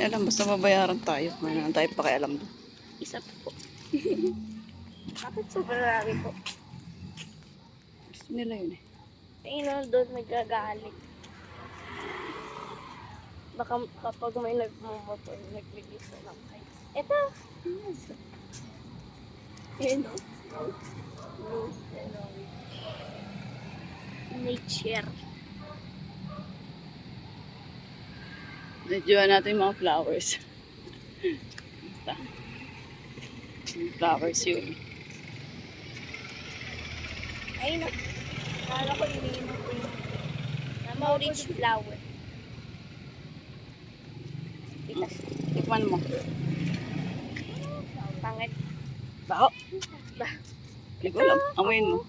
Alam, basta mabayaran tayo. May naman tayo pakialam doon. Isa po. Bakit sobrang rami po? Gusto nila yun eh. Tingnan doon nagagalit. Baka kapag may nagmumotor, nagbigis na lang kayo. Ito! Ayan o. Nature. Medyo natin yung mga flowers. Ito. Yung flowers yun. Ayun o. Kala ko iniinom ko yung orange flower. Titas. Tikman mo. Pangit. Baho. Bah. Hindi ko alam. Amoyin mo.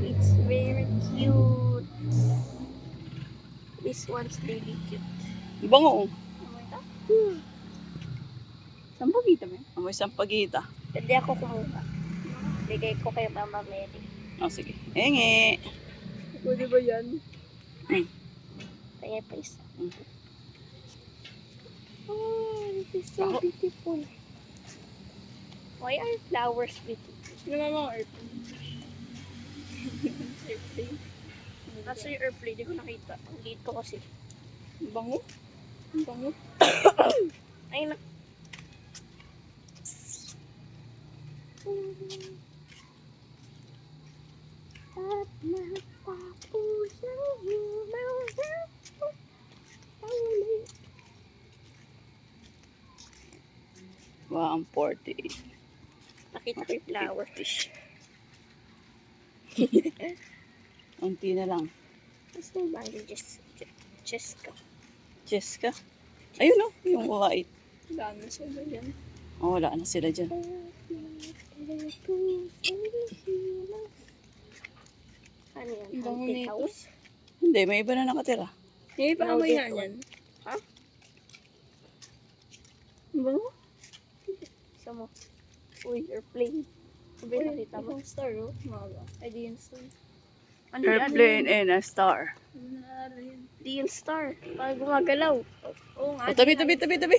It's very cute. This one's really cute. Bango. Amoy ka? Sampagita mo. Amoy sampagita. Pwede ako kumuha. Bigay ko kay Mama Mary. Oh, sige. Enge. Pwede ba yan? Kaya pa isa. Oh, this is so Baho. beautiful. Why are flowers beautiful? Yung mga airplane. Airplane? Nasa yung airplane, di ko nakita. Ang liit ko kasi. Bango. Bango. Ay, na. At natapos ang iyong paulit. Wow, ang 48. Nakita ko yung flower. Unti na lang. Mas yung bali, Jessica. Jessica. Ayun o. Yung white. Wala na sila dyan. Oh, wala na sila dyan. Ano yan? Ang bango Haunted nito. house? Hindi, may iba na nakatira. Hindi pa amoy nga yan. Ha? Ang bango. Isa mo. Uy, airplane. Sabi nakita mo? Star, oh. Maga. Ay, di yung star. Ano Airplane and a star. Di yung star. Parang gumagalaw. Oo nga. Oh, tabi.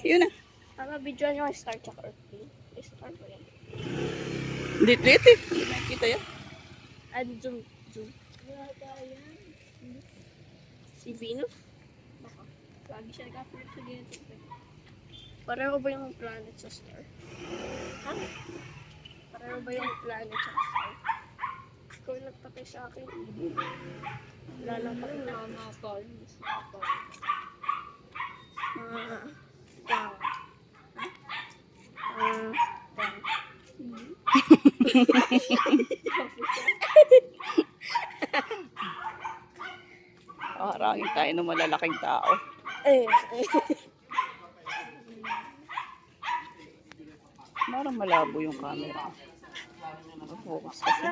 Yun na. Tama, video nyo yung star tsaka airplane. May star ba yan? Lit eh. Hindi nakikita yan. Zoom. Si Venus? Baka. Lagi siya nag-upload sa ganito. Pareho ba yung planet sa star? Ha? Pareho ba yung planet sa star? Ikaw yung nagpatay sa akin. Wala lang pa rin na. Mga colors. Harangin tayo ng malalaking tao. Parang malabo yung camera. Focus kasi.